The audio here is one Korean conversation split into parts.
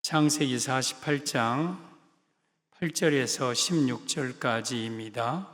창세기 48장 8절에서 16절까지입니다.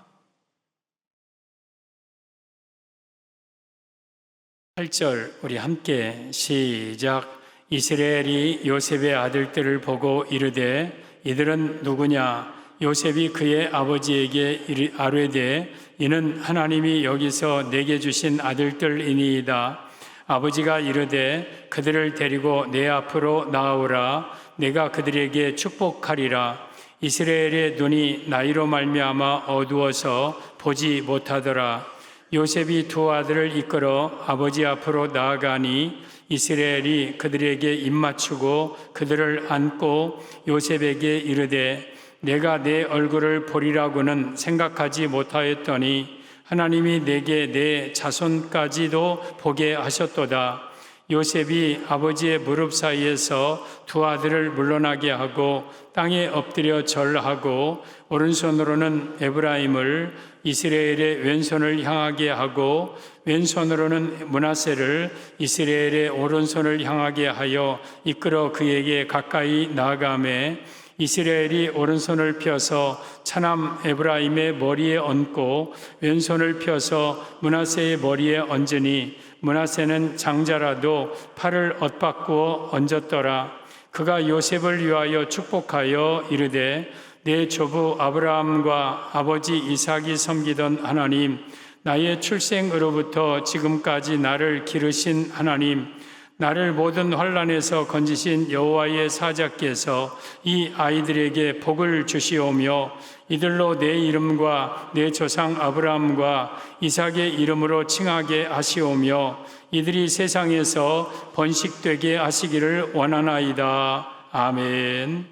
8절 우리 함께 시작. 이스라엘이 요셉의 아들들을 보고 이르되 이들은 누구냐? 요셉이 그의 아버지에게 아뢰되 이는 하나님이 여기서 내게 주신 아들들이니이다. 아버지가 이르되 그들을 데리고 내 앞으로 나아오라. 내가 그들에게 축복하리라. 이스라엘의 눈이 나이로 말미암아 어두워서 보지 못하더라. 요셉이 두 아들을 이끌어 아버지 앞으로 나아가니 이스라엘이 그들에게 입맞추고 그들을 안고 요셉에게 이르되 내가 내 얼굴을 보리라고는 생각하지 못하였더니 하나님이 내게 내 자손까지도 보게 하셨도다. 요셉이 아버지의 무릎 사이에서 두 아들을 물러나게 하고 땅에 엎드려 절하고 오른손으로는 에브라임을 이스라엘의 왼손을 향하게 하고 왼손으로는 므낫세를 이스라엘의 오른손을 향하게 하여 이끌어 그에게 가까이 나아가매 이스라엘이 오른손을 펴서 차남 에브라임의 머리에 얹고 왼손을 펴서 므낫세의 머리에 얹으니 므낫세는 장자라도 팔을 엇바꾸어 얹었더라. 그가 요셉을 위하여 축복하여 이르되 내 조부 아브라함과 아버지 이삭이 섬기던 하나님, 나의 출생으로부터 지금까지 나를 기르신 하나님, 나를 모든 환난에서 건지신 여호와의 사자께서 이 아이들에게 복을 주시오며 이들로 내 이름과 내 조상 아브라함과 이삭의 이름으로 칭하게 하시오며 이들이 세상에서 번식되게 하시기를 원하나이다. 아멘.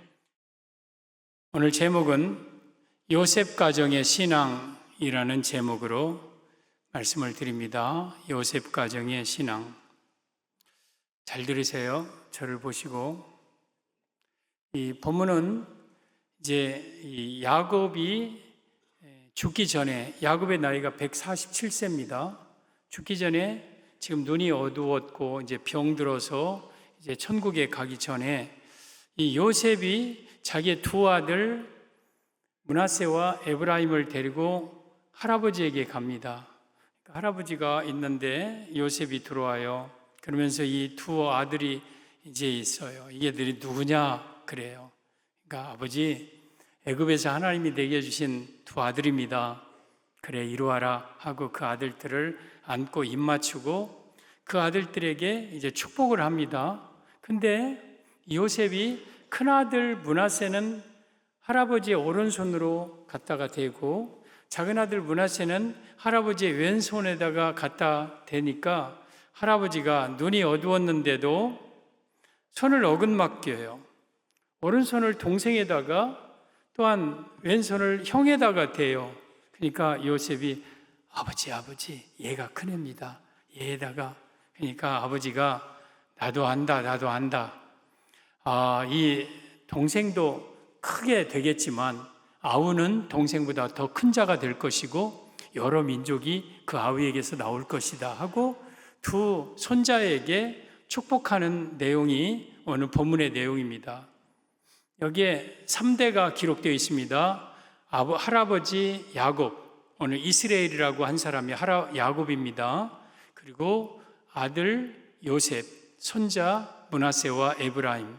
오늘 제목은 요셉 가정의 신앙이라는 제목으로 말씀을 드립니다. 요셉 가정의 신앙. 잘 들으세요. 저를 보시고. 이 본문은 이제 이 야곱이 죽기 전에, 야곱의 나이가 147세입니다. 죽기 전에 지금 눈이 어두웠고 이제 병들어서 이제 천국에 가기 전에 이 요셉이 자기의 두 아들 므낫세와 에브라임을 데리고 할아버지에게 갑니다. 할아버지가 있는데 요셉이 들어와요. 그러면서 이 두 아들이 이제 있어요. 이게들이 누구냐? 그래요. 그러니까 아버지, 애굽에서 하나님이 내게 주신 두 아들입니다. 그래, 이루어라 하고 그 아들들을 안고 입맞추고 그 아들들에게 이제 축복을 합니다. 근데 요셉이 큰아들 므낫세는 할아버지의 오른손으로 갖다가 대고 작은아들 므낫세는 할아버지의 왼손에다가 갖다 대니까 할아버지가 눈이 어두웠는데도 손을 어긋맞겨요. 오른손을 동생에다가 또한 왼손을 형에다가 대요. 그러니까 요셉이 아버지 얘가 큰애입니다. 얘에다가 그러니까 아버지가 나도 안다. 이 동생도 크게 되겠지만 아우는 동생보다 더 큰 자가 될 것이고 여러 민족이 그 아우에게서 나올 것이다 하고 두 손자에게 축복하는 내용이 오늘 본문의 내용입니다. 여기에 3대가 기록되어 있습니다. 할아버지 야곱, 오늘 이스라엘이라고 한 사람이 야곱입니다. 그리고 아들 요셉, 손자 므낫세와 에브라임.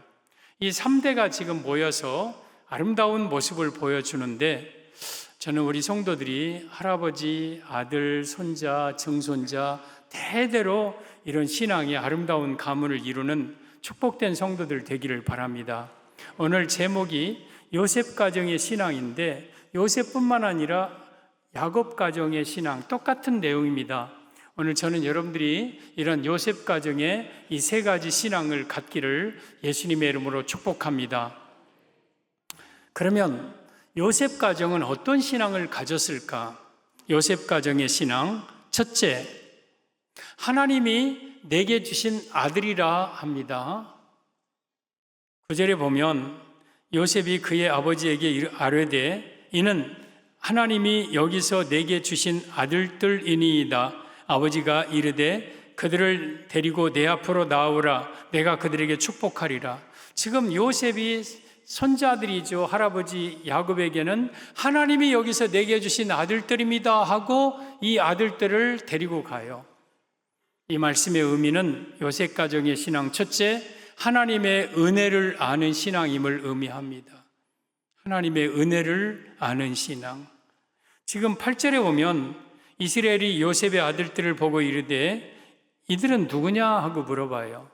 이 3대가 지금 모여서 아름다운 모습을 보여주는데 저는 우리 성도들이 할아버지, 아들, 손자, 증손자 대대로 이런 신앙의 아름다운 가문을 이루는 축복된 성도들 되기를 바랍니다. 오늘 제목이 요셉 가정의 신앙인데 요셉뿐만 아니라 야곱 가정의 신앙 똑같은 내용입니다. 오늘 저는 여러분들이 이런 요셉 가정의 이 세 가지 신앙을 갖기를 예수님의 이름으로 축복합니다. 그러면 요셉 가정은 어떤 신앙을 가졌을까? 요셉 가정의 신앙, 첫째, 하나님이 내게 주신 아들이라 합니다. 9절에 보면 요셉이 그의 아버지에게 아뢰되 이는 하나님이 여기서 내게 주신 아들들이니이다. 아버지가 이르되 그들을 데리고 내 앞으로 나오라. 내가 그들에게 축복하리라. 지금 요셉이 손자들이죠. 할아버지 야곱에게는 하나님이 여기서 내게 주신 아들들입니다 하고 이 아들들을 데리고 가요. 이 말씀의 의미는 요셉 가정의 신앙, 첫째, 하나님의 은혜를 아는 신앙임을 의미합니다. 하나님의 은혜를 아는 신앙. 지금 8절에 보면 이스라엘이 요셉의 아들들을 보고 이르되 이들은 누구냐 하고 물어봐요.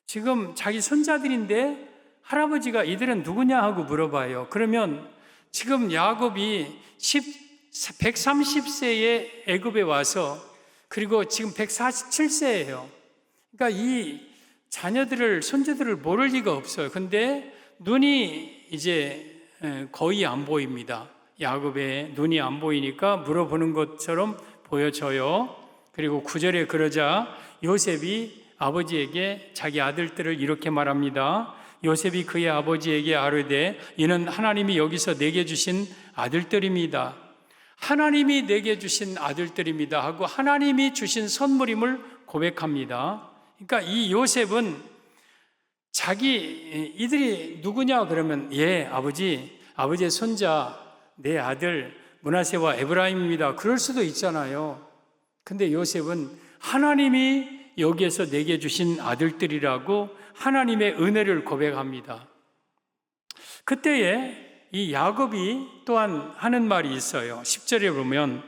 지금 자기 손자들인데 할아버지가 이들은 누구냐 하고 물어봐요. 그러면 지금 야곱이 130세에 애굽에 와서 그리고 지금 147세예요. 그러니까 이 자녀들을, 손자들을 모를 리가 없어요. 근데 눈이 이제 거의 안 보입니다. 야곱의 눈이 안 보이니까 물어보는 것처럼 보여져요. 그리고 9절에 그러자 요셉이 아버지에게 자기 아들들을 이렇게 말합니다. 요셉이 그의 아버지에게 아뢰되 이는 하나님이 여기서 내게 주신 아들들입니다. 하나님이 내게 주신 아들들입니다 하고 하나님이 주신 선물임을 고백합니다. 그러니까 이 요셉은 이들이 누구냐 그러면 아버지의 손자 내 아들 므낫세와 에브라임입니다. 그럴 수도 있잖아요. 근데 요셉은 하나님이 여기에서 내게 주신 아들들이라고 하나님의 은혜를 고백합니다. 그때에 이 야곱이 또한 하는 말이 있어요. 10절에 보면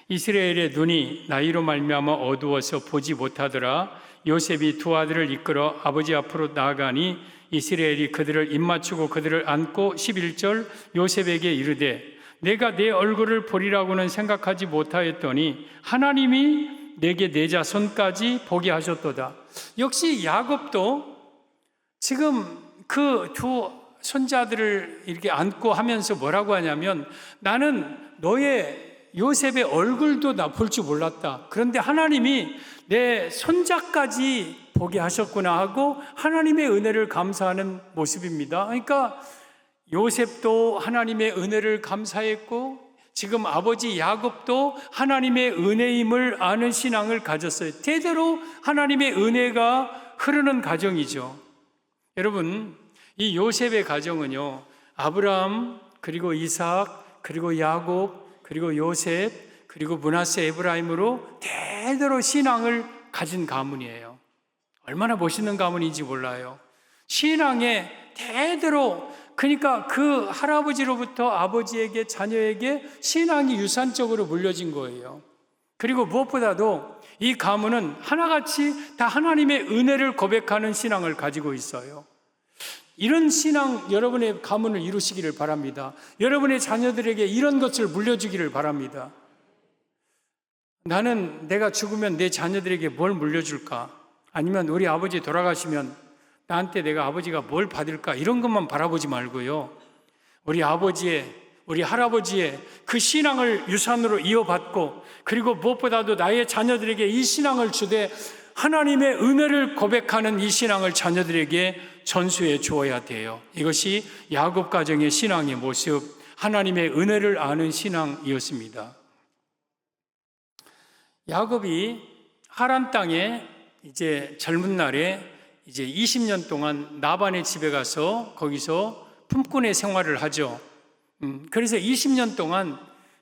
이스라엘의 눈이 나이로 말미암아 어두워서 보지 못하더라. 요셉이 두 아들을 이끌어 아버지 앞으로 나아가니 이스라엘이 그들을 입맞추고 그들을 안고 11절 요셉에게 이르되 내가 내 얼굴을 보리라고는 생각하지 못하였더니 하나님이 내게 내 자손까지 보게 하셨도다. 역시 야곱도 지금 그 두 손자들을 이렇게 안고 하면서 뭐라고 하냐면 나는 너의 요셉의 얼굴도 나 볼 줄 몰랐다. 그런데 하나님이 내 손자까지 보게 하셨구나 하고 하나님의 은혜를 감사하는 모습입니다. 그러니까 요셉도 하나님의 은혜를 감사했고 지금 아버지 야곱도 하나님의 은혜임을 아는 신앙을 가졌어요. 대대로 하나님의 은혜가 흐르는 가정이죠. 여러분, 이 요셉의 가정은요, 아브라함, 그리고 이삭, 그리고 야곱, 그리고 요셉, 그리고 므낫세 에브라임으로 대대로 신앙을 가진 가문이에요. 얼마나 멋있는 가문인지 몰라요. 신앙에 대대로, 그러니까 그 할아버지로부터 아버지에게, 자녀에게 신앙이 유산적으로 물려진 거예요. 그리고 무엇보다도 이 가문은 하나같이 다 하나님의 은혜를 고백하는 신앙을 가지고 있어요. 이런 신앙 여러분의 가문을 이루시기를 바랍니다. 여러분의 자녀들에게 이런 것을 물려주기를 바랍니다. 나는 내가 죽으면 내 자녀들에게 뭘 물려줄까? 아니면 우리 아버지 돌아가시면 나한테 내가 아버지가 뭘 받을까? 이런 것만 바라보지 말고요. 우리 아버지의, 우리 할아버지의 그 신앙을 유산으로 이어받고 그리고 무엇보다도 나의 자녀들에게 이 신앙을 주되 하나님의 은혜를 고백하는 이 신앙을 자녀들에게 전수해 주어야 돼요. 이것이 야곱 가정의 신앙의 모습, 하나님의 은혜를 아는 신앙이었습니다. 야곱이 하란 땅에 이제 젊은 날에 이제 20년 동안 라반의 집에 가서 거기서 품꾼의 생활을 하죠. 그래서 20년 동안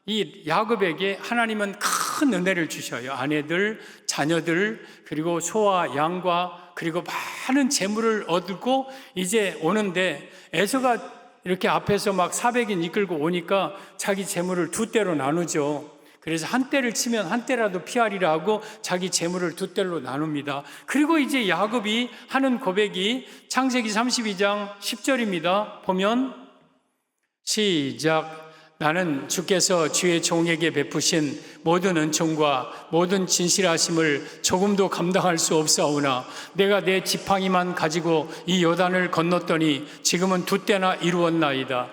이 야곱에게 하나님은 큰 은혜를 주셔요. 아내들, 자녀들, 그리고 소와 양과 그리고 많은 재물을 얻고 이제 오는데 에서가 이렇게 앞에서 막 400인 이끌고 오니까 자기 재물을 두 떼로 나누죠. 그래서 한 떼를 치면 한 떼라도 피하리라 하고 자기 재물을 두 떼로 나눕니다. 그리고 이제 야곱이 하는 고백이 창세기 32장 10절입니다. 보면 시작. 나는 주께서 주의 종에게 베푸신 모든 은총과 모든 진실하심을 조금도 감당할 수 없사오나 내가 내 지팡이만 가지고 이 요단을 건넜더니 지금은 두 때나 이루었나이다.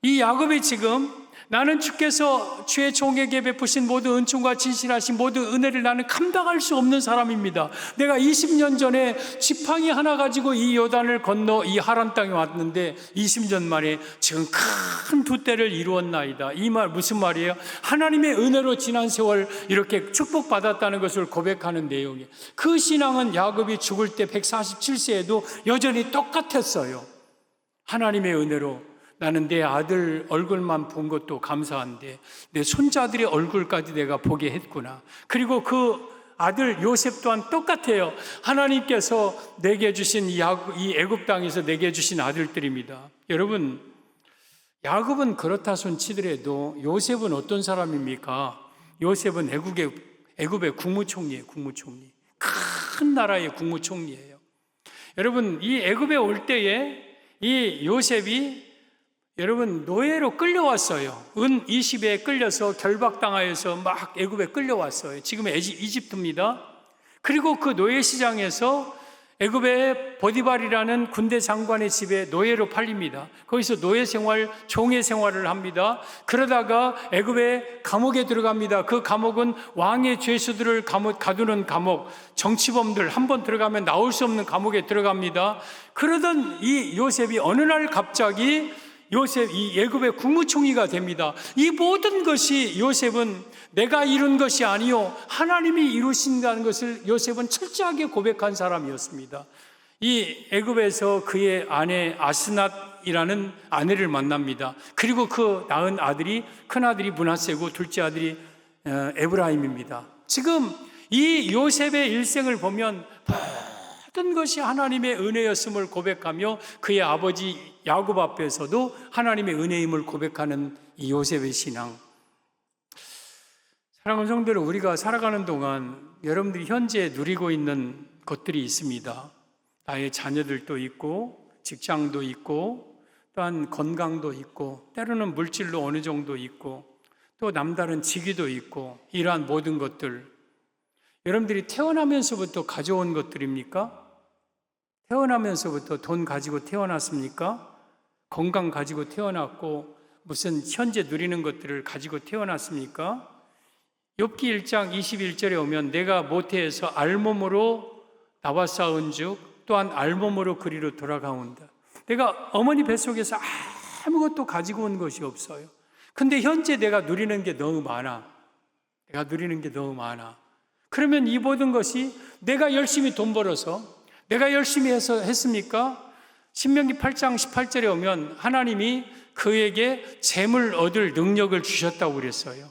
이 야곱이 지금 나는 주께서 주의 종에게 베푸신 모든 은총과 진실하신 모든 은혜를 나는 감당할 수 없는 사람입니다. 내가 20년 전에 지팡이 하나 가지고 이 요단을 건너 이 하란 땅에 왔는데 20년 만에 지금 큰 두 때를 이루었나이다. 이 말 무슨 말이에요? 하나님의 은혜로 지난 세월 이렇게 축복받았다는 것을 고백하는 내용이에요. 그 신앙은 야곱이 죽을 때 147세에도 여전히 똑같았어요. 하나님의 은혜로 나는 내 아들 얼굴만 본 것도 감사한데 내 손자들의 얼굴까지 내가 보게 했구나. 그리고 그 아들 요셉 또한 똑같아요. 하나님께서 내게 주신 이 애굽 땅에서 내게 주신 아들들입니다. 여러분, 야곱은 그렇다 손 치더라도 요셉은 어떤 사람입니까? 요셉은 애굽의 국무총리예요. 국무총리. 큰 나라의 국무총리예요. 여러분, 이 애굽에 올 때에 이 요셉이 여러분 노예로 끌려왔어요. 은 20에 끌려서 결박당하여서 막 애굽에 끌려왔어요. 지금의 이집트입니다. 그리고 그 노예 시장에서 애굽의 보디발이라는 군대 장관의 집에 노예로 팔립니다. 거기서 노예 생활, 종의 생활을 합니다. 그러다가 애굽의 감옥에 들어갑니다. 그 감옥은 왕의 죄수들을 가두는 감옥, 정치범들 한 번 들어가면 나올 수 없는 감옥에 들어갑니다. 그러던 이 요셉이 어느 날 갑자기 이 애굽의 국무총리가 됩니다. 이 모든 것이 요셉은 내가 이룬 것이 아니요 하나님이 이루신다는 것을 요셉은 철저하게 고백한 사람이었습니다. 이 애굽에서 그의 아내 아스낫이라는 아내를 만납니다. 그리고 그 낳은 아들이 큰 아들이 므낫세고 둘째 아들이 에브라임입니다. 지금 이 요셉의 일생을 보면 모든 것이 하나님의 은혜였음을 고백하며 그의 아버지 야곱 앞에서도 하나님의 은혜임을 고백하는 이 요셉의 신앙. 사랑하는 성도들, 우리가 살아가는 동안 여러분들이 현재 누리고 있는 것들이 있습니다. 나의 자녀들도 있고 직장도 있고 또한 건강도 있고 때로는 물질로 어느 정도 있고 또 남다른 직위도 있고 이러한 모든 것들 여러분들이 태어나면서부터 가져온 것들입니까? 태어나면서부터 돈 가지고 태어났습니까? 건강 가지고 태어났고 무슨 현재 누리는 것들을 가지고 태어났습니까? 욥기 1장 21절에 오면 내가 모태에서 알몸으로 나와 싸운즉 또한 알몸으로 그리로 돌아가온다. 내가 어머니 뱃속에서 아무것도 가지고 온 것이 없어요. 근데 현재 내가 누리는 게 너무 많아. 그러면 이 모든 것이 내가 열심히 돈 벌어서 내가 열심히 해서 했습니까? 신명기 8장 18절에 오면 하나님이 그에게 재물 얻을 능력을 주셨다고 그랬어요.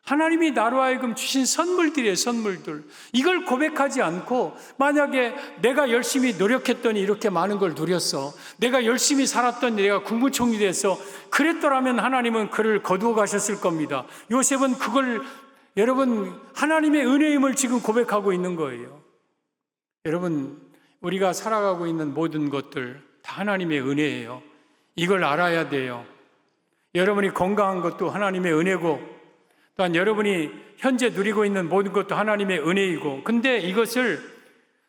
하나님이 나로 하여금 주신 선물들이에요. 선물들. 이걸 고백하지 않고 만약에 내가 열심히 노력했더니 이렇게 많은 걸 누렸어. 내가 열심히 살았더니 내가 국무총리 됐어. 그랬더라면 하나님은 그를 거두어 가셨을 겁니다. 요셉은 그걸 여러분 하나님의 은혜임을 지금 고백하고 있는 거예요. 여러분 우리가 살아가고 있는 모든 것들 다 하나님의 은혜예요. 이걸 알아야 돼요. 여러분이 건강한 것도 하나님의 은혜고 또한 여러분이 현재 누리고 있는 모든 것도 하나님의 은혜이고 근데 이것을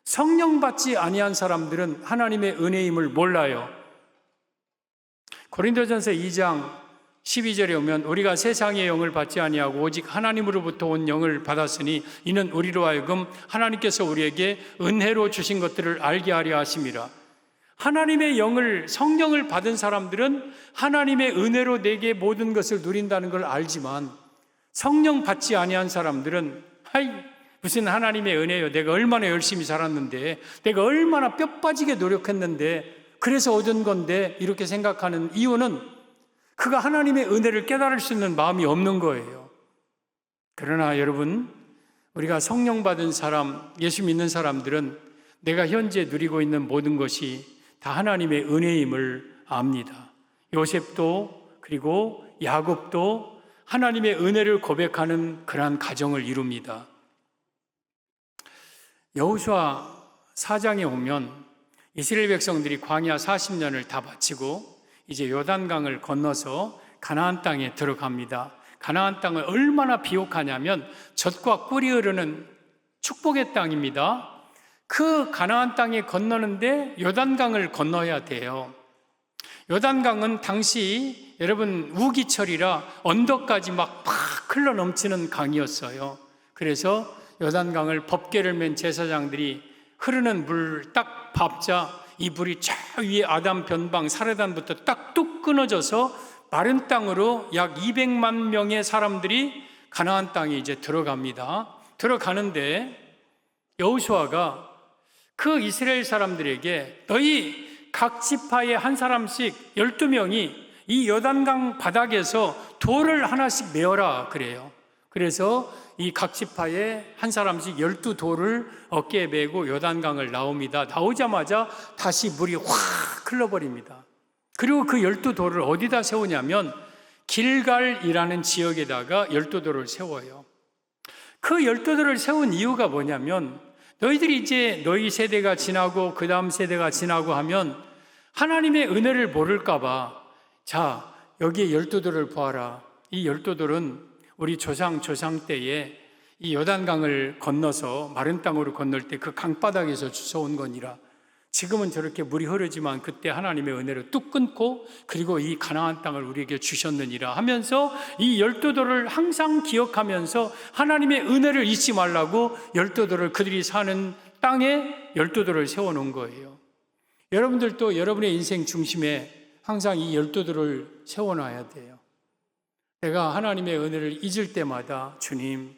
성령 받지 아니한 사람들은 하나님의 은혜임을 몰라요. 고린도전서 2장 12절에 오면 우리가 세상의 영을 받지 아니하고 오직 하나님으로부터 온 영을 받았으니 이는 우리로 하여금 하나님께서 우리에게 은혜로 주신 것들을 알게 하려 하심이라. 하나님의 영을 성령을 받은 사람들은 하나님의 은혜로 내게 모든 것을 누린다는 걸 알지만 성령 받지 아니한 사람들은 무슨 하나님의 은혜요. 내가 얼마나 열심히 살았는데 내가 얼마나 뼈 빠지게 노력했는데 그래서 얻은 건데 이렇게 생각하는 이유는 그가 하나님의 은혜를 깨달을 수 있는 마음이 없는 거예요. 그러나 여러분 우리가 성령 받은 사람, 예수 믿는 사람들은 내가 현재 누리고 있는 모든 것이 다 하나님의 은혜임을 압니다. 요셉도 그리고 야곱도 하나님의 은혜를 고백하는 그러한 가정을 이룹니다. 여호수아 4장에 오면 이스라엘 백성들이 광야 40년을 다 마치고 이제 요단강을 건너서 가나안 땅에 들어갑니다. 가나안 땅은 얼마나 비옥하냐면 젖과 꿀이 흐르는 축복의 땅입니다. 그 가나안 땅에 건너는데 요단강을 건너야 돼요. 요단강은 당시 여러분 우기철이라 언덕까지 막 흘러 넘치는 강이었어요. 그래서 요단강을 법궤를 맨 제사장들이 흐르는 물 딱 밟자 이 불이 저 위에 아담 변방 사르단부터 딱 뚝 끊어져서 마른 땅으로 약 200만 명의 사람들이 가나안 땅에 이제 들어갑니다. 들어가는데 여호수아가 그 이스라엘 사람들에게 너희 각 지파에 한 사람씩 12명이 이 요단강 바닥에서 돌을 하나씩 메어라 그래요. 그래서 이 각 지파에 한 사람씩 12돌을 어깨에 메고 요단강을 나옵니다. 나오자마자 다시 물이 확 흘러버립니다. 그리고 그 12돌을 어디다 세우냐면 길갈이라는 지역에다가 12돌을 세워요. 그 12돌을 세운 이유가 뭐냐면 너희들이 이제 너희 세대가 지나고 그 다음 세대가 지나고 하면 하나님의 은혜를 모를까 봐 자 여기에 12돌을 보아라. 이 12돌은 우리 조상 때에 이 요단강을 건너서 마른 땅으로 건널 때 그 강바닥에서 주워온 거니라. 지금은 저렇게 물이 흐르지만 그때 하나님의 은혜로 뚝 끊고 그리고 이 가나안 땅을 우리에게 주셨느니라 하면서 이 12돌을 항상 기억하면서 하나님의 은혜를 잊지 말라고 12돌을 그들이 사는 땅에 12돌을 세워놓은 거예요. 여러분들도 여러분의 인생 중심에 항상 이 12돌을 세워놔야 돼요. 내가 하나님의 은혜를 잊을 때마다 주님,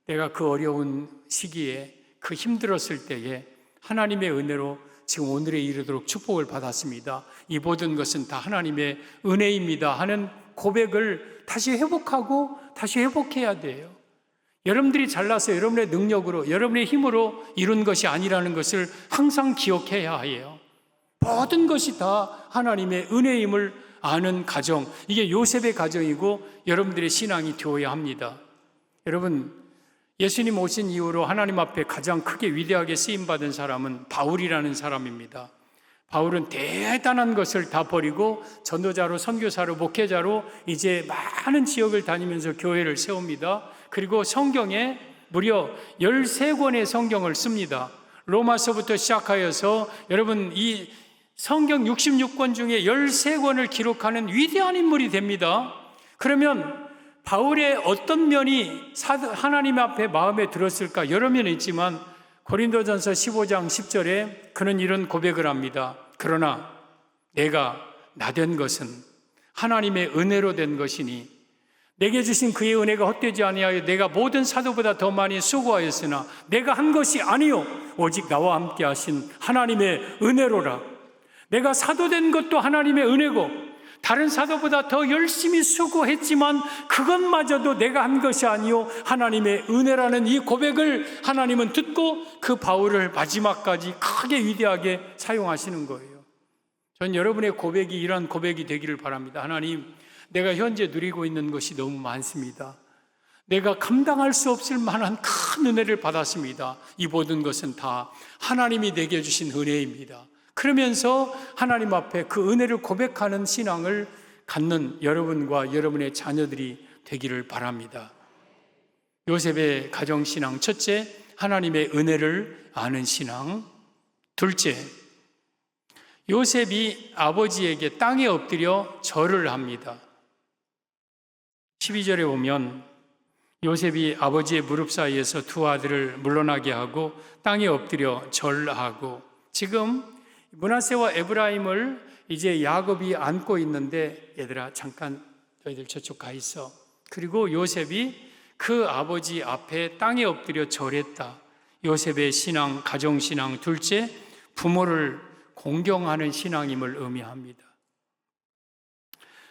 내가 그 어려운 시기에 그 힘들었을 때에 하나님의 은혜로 지금 오늘에 이르도록 축복을 받았습니다. 이 모든 것은 다 하나님의 은혜입니다 하는 고백을 다시 회복하고 다시 회복해야 돼요. 여러분들이 잘나서 여러분의 능력으로 여러분의 힘으로 이룬 것이 아니라는 것을 항상 기억해야 해요. 모든 것이 다 하나님의 은혜임을 아는 가정, 이게 요셉의 가정이고 여러분들의 신앙이 되어야 합니다. 여러분, 예수님 오신 이후로 하나님 앞에 가장 크게 위대하게 쓰임받은 사람은 바울이라는 사람입니다. 바울은 대단한 것을 다 버리고 전도자로 선교사로 목회자로 이제 많은 지역을 다니면서 교회를 세웁니다. 그리고 성경에 무려 13권의 성경을 씁니다. 로마서부터 시작하여서 여러분 이 성경 66권 중에 13권을 기록하는 위대한 인물이 됩니다. 그러면 바울의 어떤 면이 하나님 앞에 마음에 들었을까? 여러 면이 있지만 고린도전서 15장 10절에 그는 이런 고백을 합니다. 그러나 내가 나된 것은 하나님의 은혜로 된 것이니 내게 주신 그의 은혜가 헛되지 아니하여 내가 모든 사도보다 더 많이 수고하였으나 내가 한 것이 아니요 오직 나와 함께 하신 하나님의 은혜로라. 내가 사도된 것도 하나님의 은혜고 다른 사도보다 더 열심히 수고했지만 그것마저도 내가 한 것이 아니요 하나님의 은혜라는 이 고백을 하나님은 듣고 그 바울을 마지막까지 크게 위대하게 사용하시는 거예요. 전 여러분의 고백이 이러한 고백이 되기를 바랍니다. 하나님, 내가 현재 누리고 있는 것이 너무 많습니다. 내가 감당할 수 없을 만한 큰 은혜를 받았습니다. 이 모든 것은 다 하나님이 내게 주신 은혜입니다. 그러면서 하나님 앞에 그 은혜를 고백하는 신앙을 갖는 여러분과 여러분의 자녀들이 되기를 바랍니다. 요셉의 가정신앙, 첫째, 하나님의 은혜를 아는 신앙. 둘째, 요셉이 아버지에게 땅에 엎드려 절을 합니다. 12절에 보면 요셉이 아버지의 무릎 사이에서 두 아들을 물러나게 하고 땅에 엎드려 절하고, 지금 므낫세와 에브라임을 이제 야곱이 안고 있는데 얘들아 잠깐 너희들 저쪽 가 있어. 그리고 요셉이 그 아버지 앞에 땅에 엎드려 절했다. 요셉의 신앙, 가정신앙. 둘째, 부모를 공경하는 신앙임을 의미합니다.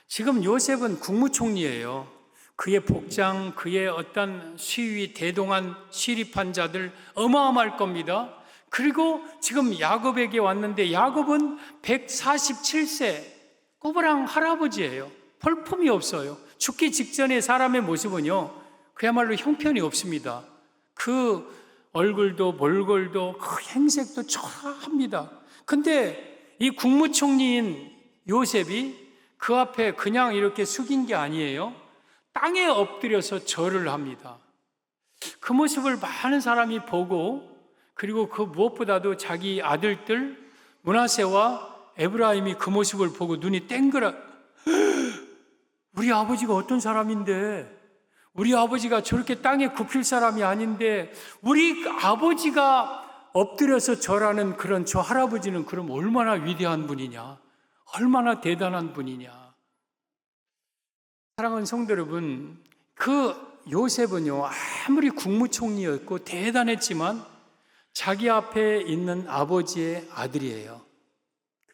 지금 요셉은 국무총리예요. 그의 복장, 그의 어떤 시위, 대동한 시립한 자들 어마어마할 겁니다. 그리고 지금 야곱에게 왔는데 야곱은 147세 꼬부랑 할아버지예요. 볼품이 없어요. 죽기 직전의 사람의 모습은요 그야말로 형편이 없습니다. 그 얼굴도 몰골도 그 행색도 초라합니다. 근데 이 국무총리인 요셉이 그 앞에 그냥 이렇게 숙인 게 아니에요. 땅에 엎드려서 절을 합니다. 그 모습을 많은 사람이 보고, 그리고 그 무엇보다도 자기 아들들 므낫세와 에브라임이 그 모습을 보고 눈이 땡그라, 우리 아버지가 어떤 사람인데, 우리 아버지가 저렇게 땅에 굽힐 사람이 아닌데, 우리 아버지가 엎드려서 절하는 그런 저 할아버지는 그럼 얼마나 위대한 분이냐, 얼마나 대단한 분이냐. 사랑하는 성도 여러분, 그 요셉은요, 아무리 국무총리였고 대단했지만 자기 앞에 있는 아버지의 아들이에요.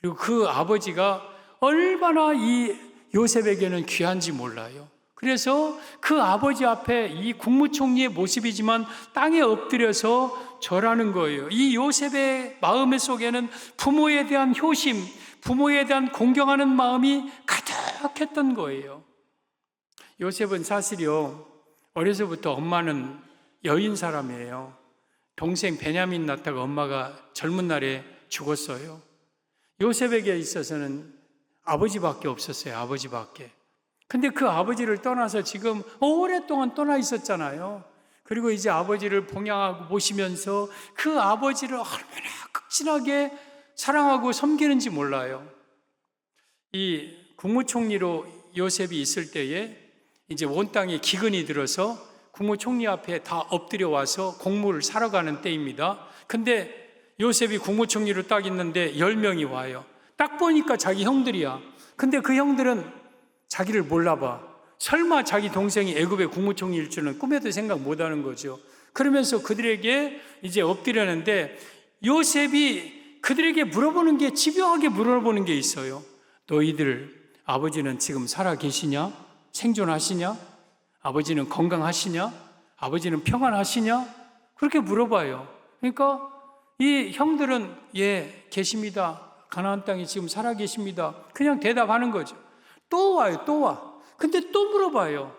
그리고 그 아버지가 얼마나 이 요셉에게는 귀한지 몰라요. 그래서 그 아버지 앞에 이 국무총리의 모습이지만 땅에 엎드려서 절하는 거예요. 이 요셉의 마음 속에는 부모에 대한 효심, 부모에 대한 공경하는 마음이 가득했던 거예요. 요셉은 사실요, 어려서부터 엄마는 여인 사람이에요. 동생 베냐민 낳다가 엄마가 젊은 날에 죽었어요. 요셉에게 있어서는 아버지밖에 없었어요. 아버지밖에. 근데 그 아버지를 떠나서 지금 오랫동안 떠나 있었잖아요. 그리고 이제 아버지를 봉양하고 모시면서 그 아버지를 얼마나 극진하게 사랑하고 섬기는지 몰라요. 이 국무총리로 요셉이 있을 때에 이제 온 땅에 기근이 들어서 국무총리 앞에 다 엎드려 와서 공무를 사러 가는 때입니다. 근데 요셉이 국무총리로 딱 있는데 10명이 와요. 딱 보니까 자기 형들이야. 근데 그 형들은 자기를 몰라봐. 설마 자기 동생이 애굽의 국무총리일 줄은 꿈에도 생각 못하는 거죠. 그러면서 그들에게 이제 엎드렸는데 요셉이 그들에게 물어보는 게, 집요하게 물어보는 게 있어요. 너희들 아버지는 지금 살아 계시냐? 생존하시냐? 아버지는 건강하시냐? 아버지는 평안하시냐? 그렇게 물어봐요. 그러니까 이 형들은 예, 계십니다. 가나안 땅에 지금 살아 계십니다. 그냥 대답하는 거죠. 또 와요, 또 와. 근데 또 물어봐요.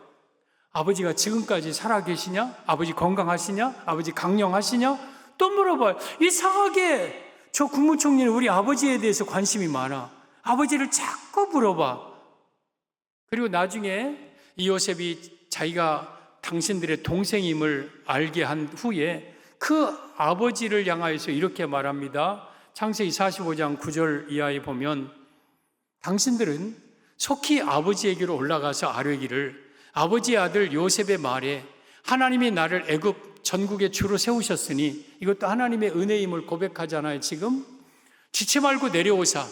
아버지가 지금까지 살아 계시냐? 아버지 건강하시냐? 아버지 강령하시냐? 또 물어봐요. 이상하게 저 국무총리는 우리 아버지에 대해서 관심이 많아. 아버지를 자꾸 물어봐. 그리고 나중에 이 요셉이 자기가 당신들의 동생임을 알게 한 후에 그 아버지를 향하여서 이렇게 말합니다. 창세기 45장 9절 이하에 보면 당신들은 속히 아버지에게로 올라가서 아뢰기를 아버지의 아들 요셉의 말에 하나님이 나를 애굽 전국의 주로 세우셨으니, 이것도 하나님의 은혜임을 고백하잖아요. 지금 지체 말고 내려오사,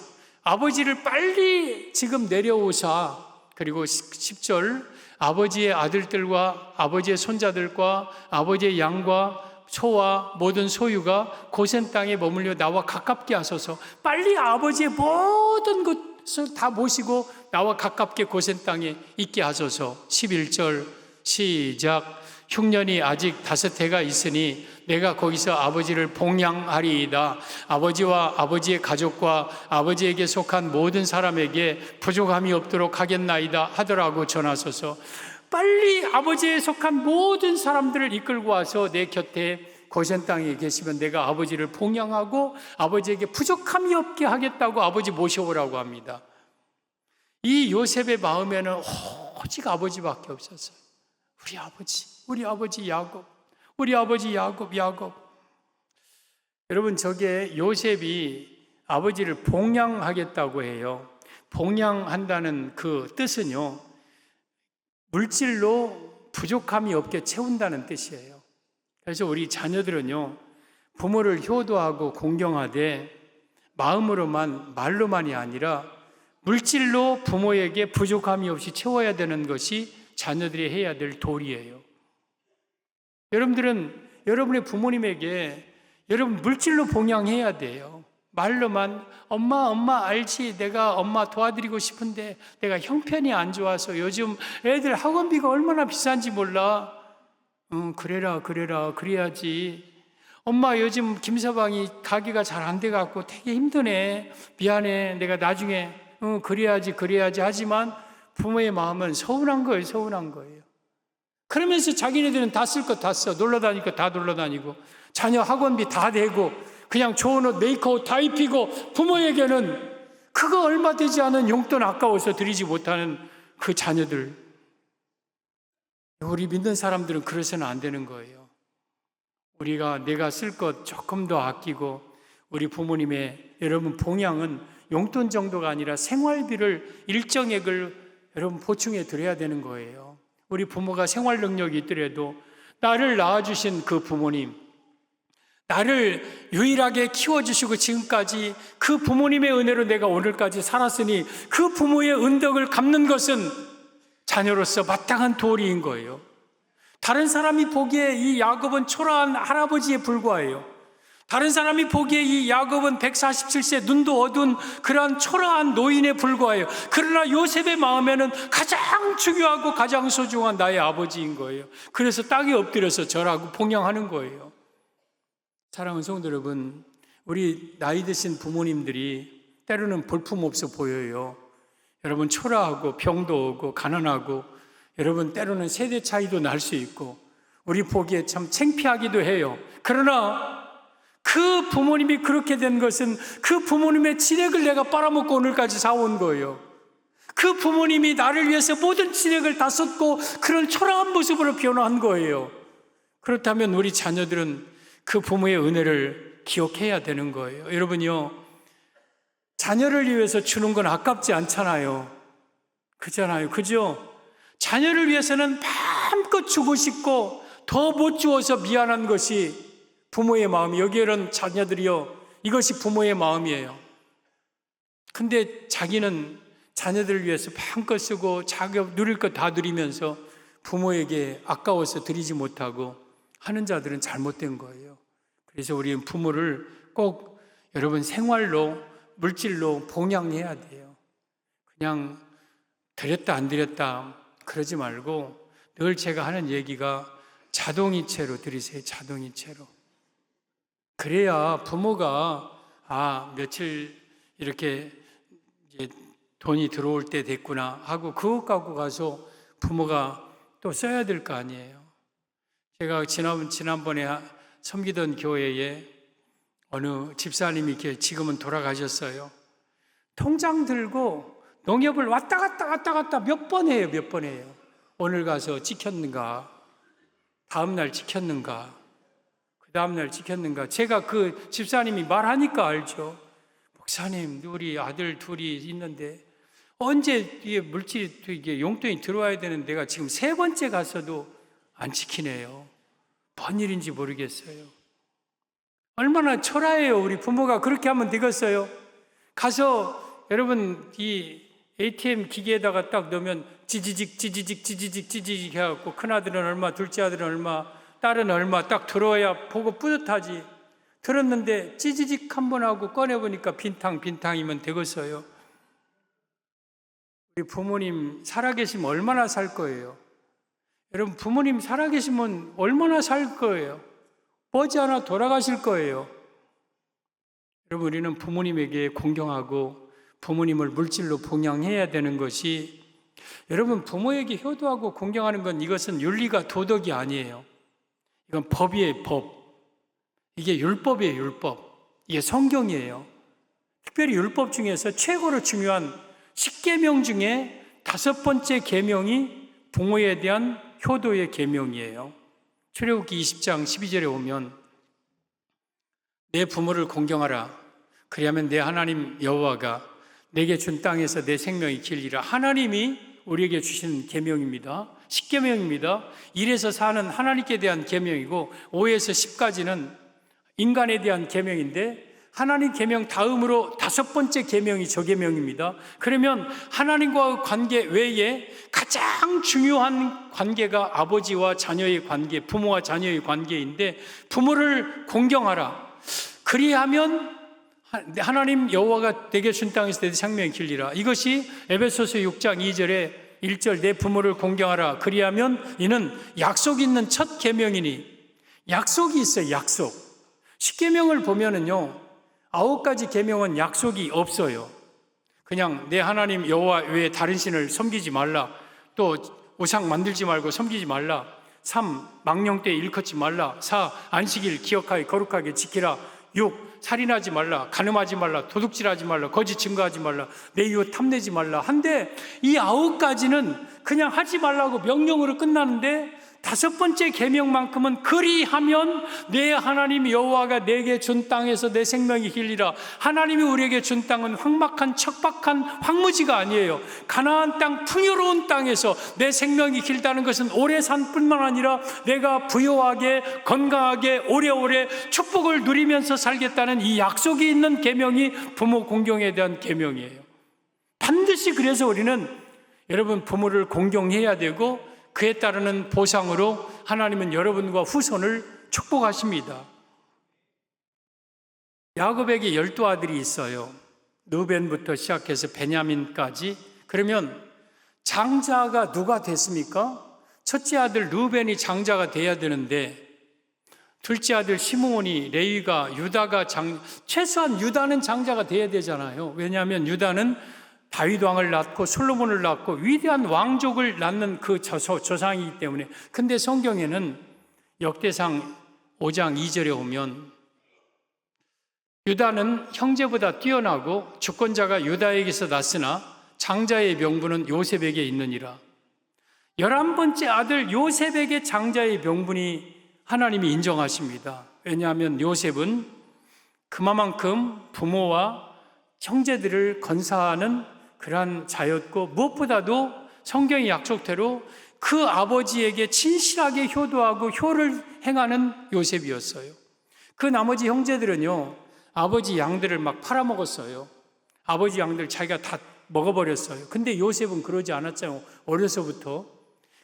아버지를 빨리 지금 내려오사. 그리고 10절 아버지의 아들들과 아버지의 손자들과 아버지의 양과 소와 모든 소유가 고센 땅에 머물려 나와 가깝게 하소서. 빨리 아버지의 모든 것을 다 모시고 나와 가깝게 고센 땅에 있게 하소서. 11절 시작. 흉년이 아직 5해가 있으니 내가 거기서 아버지를 봉양하리이다. 아버지와 아버지의 가족과 아버지에게 속한 모든 사람에게 부족함이 없도록 하겠나이다 하더라고 전하소서. 빨리 아버지에 속한 모든 사람들을 이끌고 와서 내 곁에 고센 땅에 계시면 내가 아버지를 봉양하고 아버지에게 부족함이 없게 하겠다고 아버지 모셔오라고 합니다. 이 요셉의 마음에는 오직 아버지밖에 없었어요. 우리 아버지 야곱, 우리 아버지 야곱. 여러분, 저게 요셉이 아버지를 봉양하겠다고 해요. 봉양한다는 그 뜻은요, 물질로 부족함이 없게 채운다는 뜻이에요. 그래서 우리 자녀들은요, 부모를 효도하고 공경하되 마음으로만, 말로만이 아니라 물질로 부모에게 부족함이 없이 채워야 되는 것이 자녀들이 해야 될 도리예요. 여러분들은 여러분의 부모님에게 여러분 물질로 봉양해야 돼요. 말로만 엄마 알지? 내가 엄마 도와드리고 싶은데 내가 형편이 안 좋아서 요즘 애들 학원비가 얼마나 비싼지 몰라. 그래라 그래야지. 엄마 요즘 김서방이 가게가 잘 안 돼갖고 되게 힘드네. 미안해. 내가 나중에 그래야지 하지만 부모의 마음은 서운한 거예요. 그러면서 자기네들은 다 쓸 것 다 써. 놀러 다니니까 다 놀러 다니고 자녀 학원비 다 내고 그냥 좋은 옷 메이크업 다 입히고 부모에게는 그거 얼마 되지 않은 용돈 아까워서 드리지 못하는 그 자녀들. 우리 믿는 사람들은 그래서는 안 되는 거예요. 내가 쓸 것 조금 더 아끼고 우리 부모님의 여러분 봉양은 용돈 정도가 아니라 생활비를 일정액을 여러분 보충해 드려야 되는 거예요. 우리 부모가 생활 능력이 있더라도 나를 낳아주신 그 부모님, 나를 유일하게 키워주시고 지금까지 그 부모님의 은혜로 내가 오늘까지 살았으니 그 부모의 은덕을 갚는 것은 자녀로서 마땅한 도리인 거예요. 다른 사람이 보기에 이 야곱은 초라한 할아버지에 불과해요. 다른 사람이 보기에 이 야곱은 147세 눈도 어두운 그러한 초라한 노인에 불과해요. 그러나 요셉의 마음에는 가장 중요하고 가장 소중한 나의 아버지인 거예요. 그래서 땅에 엎드려서 절하고 봉양하는 거예요. 사랑하는 성도 여러분, 우리 나이 드신 부모님들이 때로는 볼품없어 보여요. 여러분 초라하고 병도 오고 가난하고 여러분 때로는 세대 차이도 날 수 있고 우리 보기에 참 창피하기도 해요. 그러나 그 부모님이 그렇게 된 것은 그 부모님의 진액을 내가 빨아먹고 오늘까지 사온 거예요. 그 부모님이 나를 위해서 모든 진액을 다 쏟고 그런 초라한 모습으로 변화한 거예요. 그렇다면 우리 자녀들은 그 부모의 은혜를 기억해야 되는 거예요. 여러분요, 자녀를 위해서 주는 건 아깝지 않잖아요. 그잖아요. 그죠? 자녀를 위해서는 마음껏 주고 싶고 더 못 주어서 미안한 것이 부모의 마음이, 여기에는 자녀들이요, 이것이 부모의 마음이에요. 근데 자기는 자녀들을 위해서 마음껏 쓰고 자기 누릴 것 다 누리면서 부모에게 아까워서 드리지 못하고 하는 자들은 잘못된 거예요. 그래서 우리 부모를 꼭 여러분 생활로, 물질로 봉양해야 돼요. 그냥 드렸다 안 드렸다 그러지 말고 늘 제가 하는 얘기가 자동이체로 드리세요. 자동이체로. 그래야 부모가 며칠 이렇게 이제 돈이 들어올 때 됐구나 하고 그것 갖고 가서 부모가 또 써야 될 거 아니에요. 제가 지난번에 섬기던 교회에 어느 집사님이 이렇게 지금은 돌아가셨어요. 통장 들고 농협을 왔다 갔다 몇 번 해요. 오늘 가서 찍혔는가, 다음날 찍혔는가, 그 다음날 찍혔는가. 제가 그 집사님이 말하니까 알죠. 목사님, 우리 아들 둘이 있는데 언제 이게 물질이 이게 용돈이 들어와야 되는 데가 지금 세 번째 갔어도 안 지키네요. 뭔 일인지 모르겠어요. 얼마나 초라해요. 우리 부모가 그렇게 하면 되겠어요? 가서 여러분 이 ATM 기계에다가 딱 넣으면 지지직 해갖고 큰아들은 얼마, 둘째 아들은 얼마, 딸은 얼마 딱 들어야 보고 뿌듯하지. 들었는데 찌지직 한번 하고 꺼내보니까 빈탕이면 되겠어요? 우리 부모님 살아계시면 얼마나 살 거예요? 여러분 부모님 살아계시면 얼마나 살 거예요? 머지않아 돌아가실 거예요. 여러분 우리는 부모님에게 공경하고 부모님을 물질로 봉양해야 되는 것이, 여러분 부모에게 효도하고 공경하는 건 이것은 윤리가 도덕이 아니에요. 이건 법이에요. 법. 이게 율법이에요. 율법. 이게 성경이에요. 특별히 율법 중에서 최고로 중요한 10계명 중에 5번째 계명이 부모에 대한 효도의 계명이에요. 출애굽기 20장 12절에 오면 내 부모를 공경하라. 그리하면 내 하나님 여호와가 내게 준 땅에서 내 생명이 길리라. 하나님이 우리에게 주신 계명입니다. 10계명입니다. 1에서 4는 하나님께 대한 계명이고 5에서 10까지는 인간에 대한 계명인데 하나님 계명 다음으로 5번째 계명이 저 계명입니다. 그러면 하나님과의 관계 외에 가장 중요한 관계가 아버지와 자녀의 관계, 부모와 자녀의 관계인데 부모를 공경하라. 그리하면 하나님 여호와가 내게 준 땅에서 내 생명이 길리라. 이것이 에베소서 6장 2절에 1절 내 부모를 공경하라. 그리하면 이는 약속 있는 첫 계명이니, 약속이 있어요. 약속. 10계명을 보면은요 9가지 계명은 약속이 없어요. 그냥 내 하나님 여호와 외에 다른 신을 섬기지 말라. 또 우상 만들지 말고 섬기지 말라. 3. 망령 때 일컫지 말라. 4. 안식일 기억하여 거룩하게 지키라. 6. 살인하지 말라. 간음하지 말라. 도둑질하지 말라. 거짓 증거하지 말라. 내 이웃 탐내지 말라. 한데 이 9가지는 그냥 하지 말라고 명령으로 끝나는데 다섯 번째 계명만큼은 그리하면 내 하나님 여호와가 내게 준 땅에서 내 생명이 길리라. 하나님이 우리에게 준 땅은 황막한 척박한 황무지가 아니에요. 가나안 땅, 풍요로운 땅에서 내 생명이 길다는 것은 오래 산 뿐만 아니라 내가 부유하게 건강하게 오래오래 축복을 누리면서 살겠다는 이 약속이 있는 계명이 부모 공경에 대한 계명이에요. 반드시 그래서 우리는 여러분 부모를 공경해야 되고 그에 따르는 보상으로 하나님은 여러분과 후손을 축복하십니다. 야곱에게 12아들이 있어요. 르벤부터 시작해서 베냐민까지. 그러면 장자가 누가 됐습니까? 첫째 아들 르벤이 장자가 돼야 되는데 둘째 아들 시므온이, 레위가, 유다가 최소한 유다는 장자가 돼야 되잖아요. 왜냐하면 유다는 다윗 왕을 낳고 솔로몬을 낳고 위대한 왕족을 낳는 그 조상이기 때문에. 근데 성경에는 역대상 5장 2절에 오면 유다는 형제보다 뛰어나고 주권자가 유다에게서 났으나 장자의 명분은 요셉에게 있느니라. 11번째 아들 요셉에게 장자의 명분이 하나님이 인정하십니다. 왜냐하면 요셉은 그만큼 부모와 형제들을 건사하는 그러한 자였고 무엇보다도 성경의 약속대로 그 아버지에게 진실하게 효도하고 효를 행하는 요셉이었어요. 그 나머지 형제들은요, 아버지 양들을 막 팔아먹었어요. 아버지 양들 자기가 다 먹어버렸어요. 근데 요셉은 그러지 않았잖아요. 어려서부터.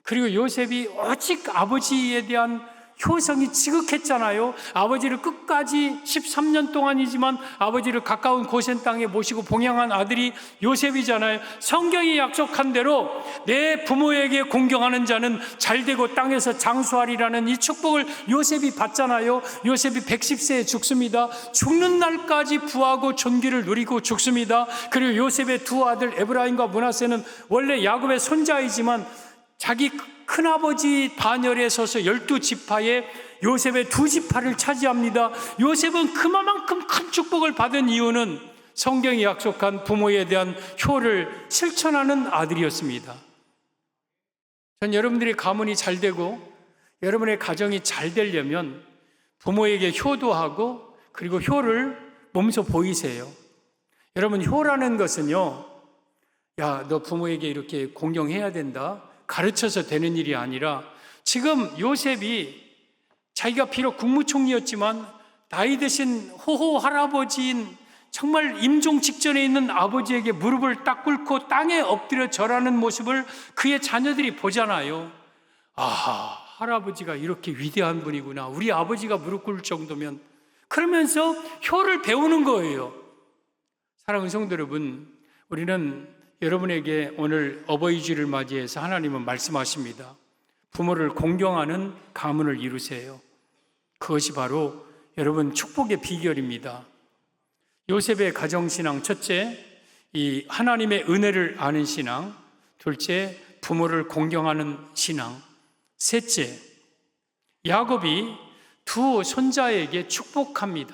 그리고 요셉이 오직 아버지에 대한 효성이 지극했잖아요. 아버지를 끝까지 13년 동안이지만 아버지를 가까운 고센 땅에 모시고 봉양한 아들이 요셉이잖아요. 성경이 약속한 대로 내 부모에게 공경하는 자는 잘되고 땅에서 장수하리라는 이 축복을 요셉이 받잖아요. 요셉이 110세에 죽습니다. 죽는 날까지 부하고 존귀를 누리고 죽습니다. 그리고 요셉의 두 아들 에브라임과 므낫세는 원래 야곱의 손자이지만 자기 큰아버지 반열에 서서 12지파에 요셉의 2지파를 차지합니다. 요셉은 그만큼 큰 축복을 받은 이유는 성경이 약속한 부모에 대한 효를 실천하는 아들이었습니다. 전 여러분들의 가문이 잘 되고 여러분의 가정이 잘 되려면 부모에게 효도하고 그리고 효를 몸소 보이세요. 여러분, 효라는 것은요, 야, 너 부모에게 이렇게 공경해야 된다, 가르쳐서 되는 일이 아니라, 지금 요셉이 자기가 비록 국무총리였지만 나이 드신 호호 할아버지인 정말 임종 직전에 있는 아버지에게 무릎을 딱 꿇고 땅에 엎드려 절하는 모습을 그의 자녀들이 보잖아요. 아, 할아버지가 이렇게 위대한 분이구나. 우리 아버지가 무릎 꿇을 정도면. 그러면서 효를 배우는 거예요. 사랑하는 성도 여러분, 우리는 여러분에게 오늘 어버이 주일을 맞이해서 하나님은 말씀하십니다. 부모를 공경하는 가문을 이루세요. 그것이 바로 여러분 축복의 비결입니다. 요셉의 가정신앙, 첫째, 이 하나님의 은혜를 아는 신앙. 둘째, 부모를 공경하는 신앙. 셋째, 야곱이 두 손자에게 축복합니다.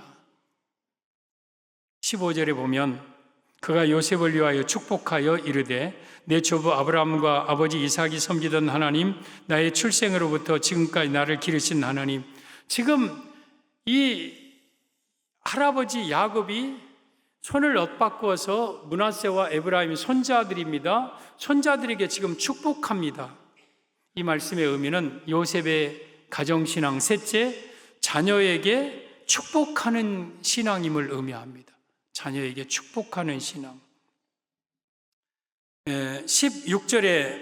15절에 보면 그가 요셉을 위하여 축복하여 이르되 내 조부 아브라함과 아버지 이삭이 섬기던 하나님, 나의 출생으로부터 지금까지 나를 기르신 하나님. 지금 이 할아버지 야곱이 손을 엇바꾸어서 므낫세와 에브라임 손자들입니다. 손자들에게 지금 축복합니다. 이 말씀의 의미는 요셉의 가정신앙 셋째, 자녀에게 축복하는 신앙임을 의미합니다. 자녀에게 축복하는 신앙. 16절에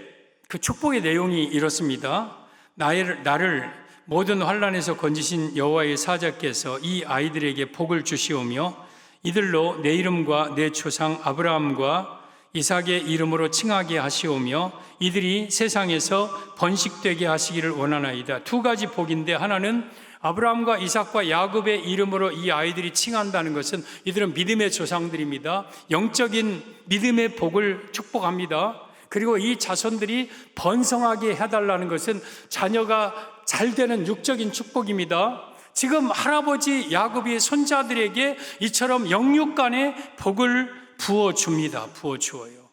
그 축복의 내용이 이렇습니다. 나를 모든 환난에서 건지신 여호와의 사자께서 이 아이들에게 복을 주시오며 이들로 내 이름과 내 조상 아브라함과 이삭의 이름으로 칭하게 하시오며 이들이 세상에서 번식되게 하시기를 원하나이다. 두 가지 복인데, 하나는 아브라함과 이삭과 야곱의 이름으로 이 아이들이 칭한다는 것은 이들은 믿음의 조상들입니다. 영적인 믿음의 복을 축복합니다. 그리고 이 자손들이 번성하게 해달라는 것은 자녀가 잘 되는 육적인 축복입니다. 지금 할아버지 야곱이 손자들에게 이처럼 영육간의 복을 부어줍니다. 부어주어요.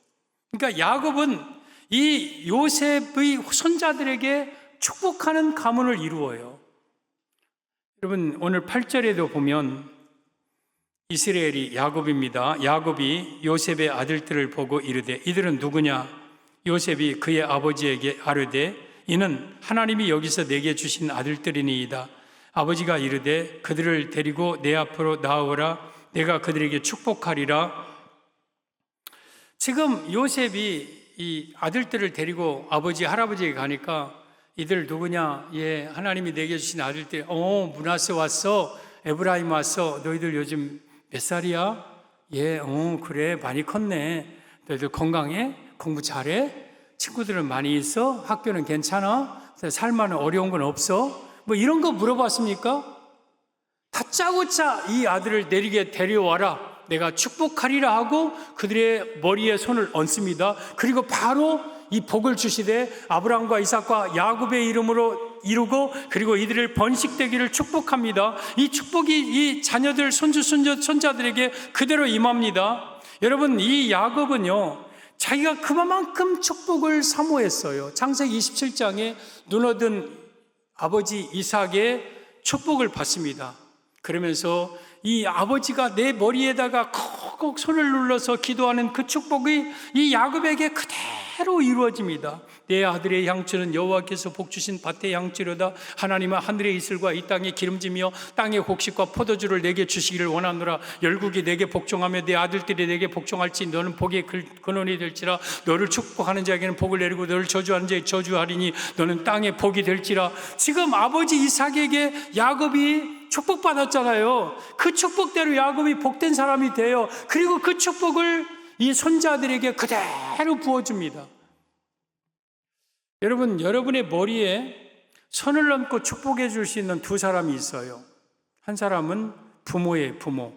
그러니까 야곱은 이 요셉의 손자들에게 축복하는 가문을 이루어요. 여러분, 오늘 8절에도 보면 이스라엘이 야곱입니다. 야곱이 요셉의 아들들을 보고 이르되, 이들은 누구냐? 요셉이 그의 아버지에게 아뢰되, 이는 하나님이 여기서 내게 주신 아들들이니이다. 아버지가 이르되, 그들을 데리고 내 앞으로 나오라. 내가 그들에게 축복하리라. 지금 요셉이 이 아들들을 데리고 아버지, 할아버지에게 가니까, 이들 누구냐? 예, 하나님이 내게 주신 아들들. 므낫세 왔어. 에브라임 왔어. 너희들 요즘 몇 살이야? 예, 그래, 많이 컸네. 너희들 건강해? 공부 잘해? 친구들은 많이 있어? 학교는 괜찮아? 살만한 어려운 건 없어? 뭐 이런 거 물어봤습니까? 다짜고짜 이 아들을 내리게 데려와라. 내가 축복하리라 하고 그들의 머리에 손을 얹습니다. 그리고 바로 이 복을 주시되 아브라함과 이삭과 야곱의 이름으로 이루고, 그리고 이들을 번식되기를 축복합니다. 이 축복이 이 자녀들, 손자들에게 그대로 임합니다. 여러분, 이 야곱은요, 자기가 그만큼 축복을 사모했어요. 창세기 27장에 눈 얻은 아버지 이삭의 축복을 받습니다. 그러면서 이 아버지가 내 머리에다가 콕콕 손을 눌러서 기도하는 그 축복이 이 야곱에게 그대로 이루어집니다. 내 아들의 양치는 여호와께서 복주신 밭의 양치로다. 하나님은 하늘의 이슬과 이 땅의 기름지며 땅의 곡식과 포도주를 내게 주시기를 원하노라. 열국이 내게 복종하며 내 아들들이 내게 복종할지 너는 복의 근원이 될지라. 너를 축복하는 자에게는 복을 내리고 너를 저주하는 자에게 저주하리니 너는 땅의 복이 될지라. 지금 아버지 이삭에게 야곱이 축복받았잖아요. 그 축복대로 야곱이 복된 사람이 돼요. 그리고 그 축복을 이 손자들에게 그대로 부어줍니다. 여러분, 여러분의 머리에 손을 얹고 축복해 줄 수 있는 두 사람이 있어요. 한 사람은 부모예요, 부모.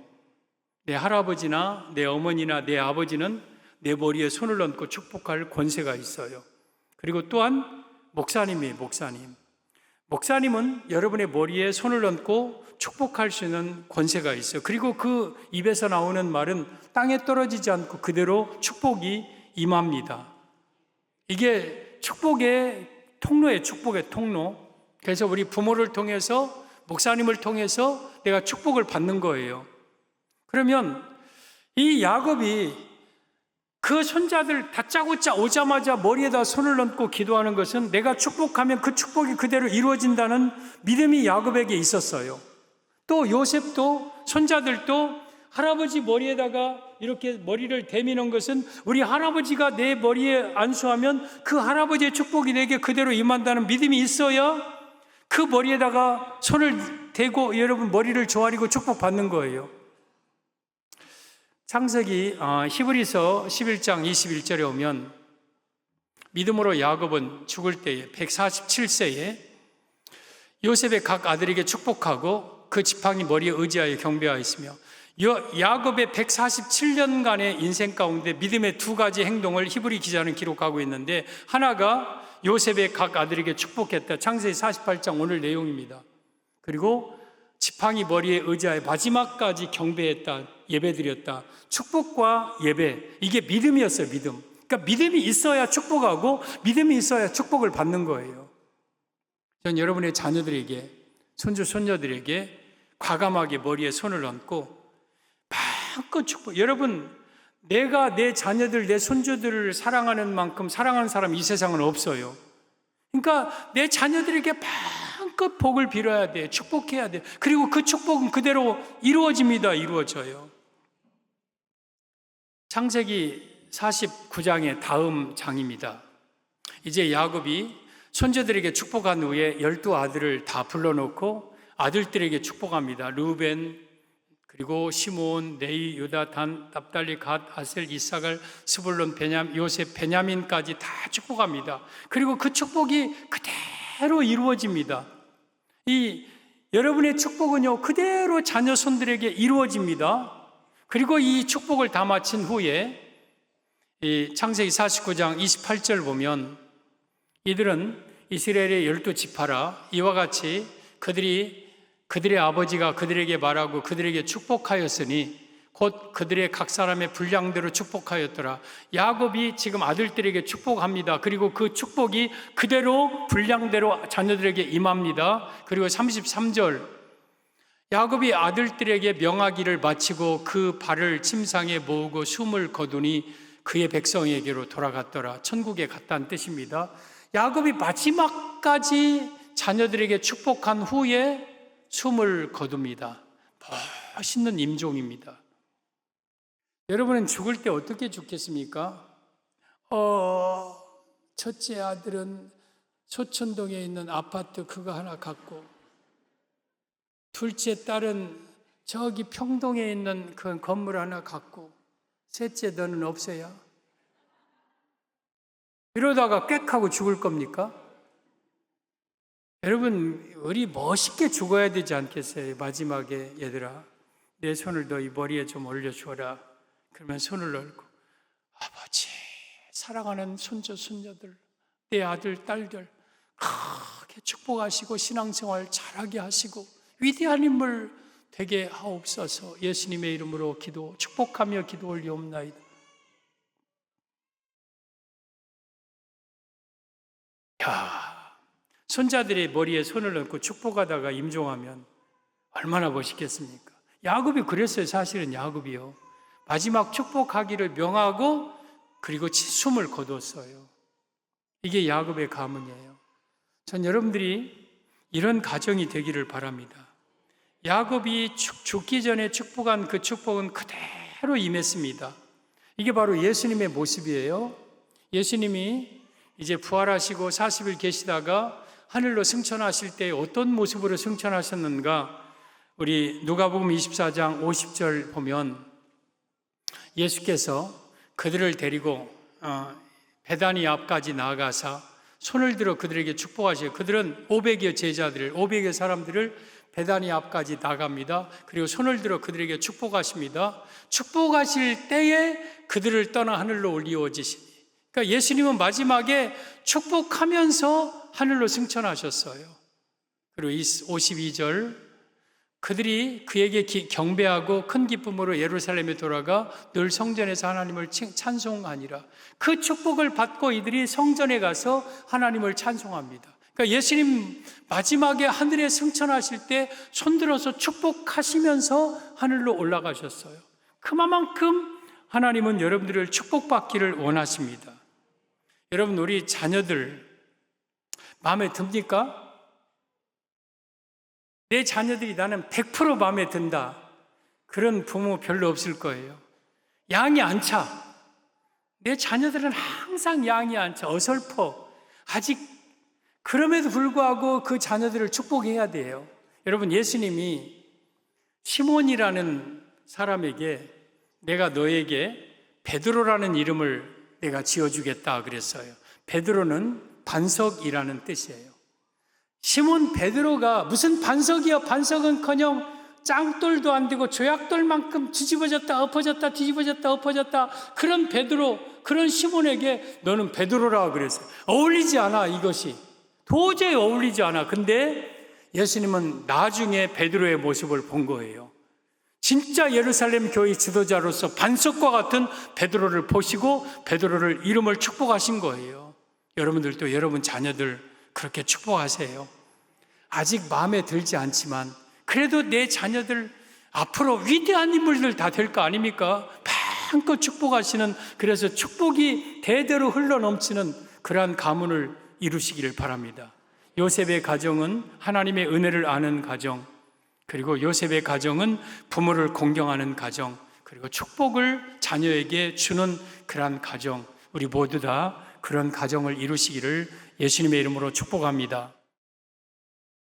내 할아버지나 내 어머니나 내 아버지는 내 머리에 손을 얹고 축복할 권세가 있어요. 그리고 또한 목사님이에요, 목사님. 목사님은 여러분의 머리에 손을 얹고 축복할 수 있는 권세가 있어요. 그리고 그 입에서 나오는 말은 땅에 떨어지지 않고 그대로 축복이 임합니다. 이게 축복의 통로예요, 축복의 통로. 그래서 우리 부모를 통해서, 목사님을 통해서 내가 축복을 받는 거예요. 그러면 이 야곱이 그 손자들 다짜고짜 오자마자 머리에다 손을 얹고 기도하는 것은 내가 축복하면 그 축복이 그대로 이루어진다는 믿음이 야곱에게 있었어요. 또 요셉도, 손자들도 할아버지 머리에다가 이렇게 머리를 대미는 것은 우리 할아버지가 내 머리에 안수하면 그 할아버지의 축복이 내게 그대로 임한다는 믿음이 있어야 그 머리에다가 손을 대고 여러분 머리를 조아리고 축복받는 거예요. 창세기 히브리서 11장 21절에 오면 믿음으로 야곱은 죽을 때에 147세에 요셉의 각 아들에게 축복하고 그 지팡이 머리에 의지하여 경배하였으며, 야곱의 147년간의 인생 가운데 믿음의 두 가지 행동을 히브리 기자는 기록하고 있는데, 하나가 요셉의 각 아들에게 축복했다. 창세기 48장 오늘 내용입니다. 그리고 지팡이 머리에 의지하여 마지막까지 경배했다, 예배드렸다. 축복과 예배, 이게 믿음이었어요, 믿음. 그러니까 믿음이 있어야 축복하고 믿음이 있어야 축복을 받는 거예요. 전 여러분의 자녀들에게, 손주 손녀들에게 과감하게 머리에 손을 얹고 마음껏 축복. 여러분, 내가 내 자녀들, 내 손주들을 사랑하는 만큼 사랑하는 사람 이 세상은 없어요. 그러니까 내 자녀들에게 마음껏 복을 빌어야 돼, 축복해야 돼. 그리고 그 축복은 그대로 이루어집니다. 이루어져요. 창세기 49장의 다음 장입니다. 이제 야곱이 손자들에게 축복한 후에 12아들을 다 불러놓고 아들들에게 축복합니다. 르우벤, 그리고 시므온, 레위, 유다, 단, 납달리, 갓, 아셀, 이사갈, 스불론, 요셉, 베냐민까지 다 축복합니다. 그리고 그 축복이 그대로 이루어집니다. 여러분의 축복은요, 그대로 자녀 손들에게 이루어집니다. 그리고 이 축복을 다 마친 후에 이 창세기 49장 28절 보면, 이들은 이스라엘의 12지파라 이와 같이 그들의 아버지가 그들에게 말하고 그들에게 축복하였으니 곧 그들의 각 사람의 분량대로 축복하였더라. 야곱이 지금 아들들에게 축복합니다. 그리고 그 축복이 그대로 분량대로 자녀들에게 임합니다. 그리고 33절, 야곱이 아들들에게 명하기를 마치고 그 발을 침상에 모으고 숨을 거두니 그의 백성에게로 돌아갔더라. 천국에 갔다는 뜻입니다. 야곱이 마지막까지 자녀들에게 축복한 후에 숨을 거둡니다. 멋있는 임종입니다. 여러분은 죽을 때 어떻게 죽겠습니까? 첫째 아들은 소천동에 있는 아파트 그거 하나 갖고, 둘째 딸은 저기 평동에 있는 그 건물 하나 갖고, 셋째 너는 없어야. 이러다가 꽥 하고 죽을 겁니까? 여러분, 우리 멋있게 죽어야 되지 않겠어요? 마지막에 얘들아, 내 손을 너희 머리에 좀 올려주어라. 그러면 손을 얹고, 아버지, 사랑하는 손주, 손녀들, 내 아들, 딸들 크게 축복하시고 신앙생활 잘하게 하시고 위대한 인물 되게 하옵소서. 예수님의 이름으로 축복하며 기도 올리옵나이다. 손자들이 머리에 손을 얹고 축복하다가 임종하면 얼마나 멋있겠습니까? 야곱이 그랬어요. 사실은 야곱이요, 마지막 축복하기를 명하고 그리고 숨을 거뒀어요. 이게 야곱의 가문이에요. 전 여러분들이 이런 가정이 되기를 바랍니다. 야곱이 죽기 전에 축복한 그 축복은 그대로 임했습니다. 이게 바로 예수님의 모습이에요. 예수님이 이제 부활하시고 40일 계시다가 하늘로 승천하실 때 어떤 모습으로 승천하셨는가? 우리 누가복음 24장 50절 보면 예수께서 그들을 데리고 베다니 앞까지 나아가사 손을 들어 그들에게 축복하시고, 그들은 500여 사람들을 베다니 앞까지 나갑니다. 그리고 손을 들어 그들에게 축복하십니다. 축복하실 때에 그들을 떠나 하늘로 올리워지시니, 그러니까 예수님은 마지막에 축복하면서 하늘로 승천하셨어요. 그리고 52절, 그들이 그에게 경배하고 큰 기쁨으로 예루살렘에 돌아가 늘 성전에서 하나님을 찬송하니라. 그 축복을 받고 이들이 성전에 가서 하나님을 찬송합니다. 그러니까 예수님 마지막에 하늘에 승천하실 때 손들어서 축복하시면서 하늘로 올라가셨어요. 그만큼 하나님은 여러분들을 축복받기를 원하십니다. 여러분, 우리 자녀들 마음에 듭니까? 내 자녀들이 나는 100% 마음에 든다, 그런 부모 별로 없을 거예요. 양이 안 차. 내 자녀들은 항상 양이 안 차. 어설퍼. 아직 그럼에도 불구하고 그 자녀들을 축복해야 돼요. 여러분, 예수님이 시몬이라는 사람에게 내가 너에게 베드로라는 이름을 내가 지어주겠다 그랬어요. 베드로는 반석이라는 뜻이에요. 시몬 베드로가 무슨 반석이야? 반석은커녕 짱돌도 안 되고 조약돌만큼 뒤집어졌다 엎어졌다 뒤집어졌다 엎어졌다, 그런 베드로, 그런 시몬에게 너는 베드로라고 그랬어요. 어울리지 않아. 이것이 도저히 어울리지 않아. 근데 예수님은 나중에 베드로의 모습을 본 거예요. 진짜 예루살렘 교회 지도자로서 반석과 같은 베드로를 보시고 베드로를 이름을 축복하신 거예요. 여러분들도 여러분 자녀들 그렇게 축복하세요. 아직 마음에 들지 않지만 그래도 내 자녀들 앞으로 위대한 인물들 다 될 거 아닙니까? 마음껏 축복하시는, 그래서 축복이 대대로 흘러넘치는 그러한 가문을 이루시기를 바랍니다. 요셉의 가정은 하나님의 은혜를 아는 가정, 그리고 요셉의 가정은 부모를 공경하는 가정, 그리고 축복을 자녀에게 주는 그러한 가정, 우리 모두 다 그런 가정을 이루시기를 예수님의 이름으로 축복합니다.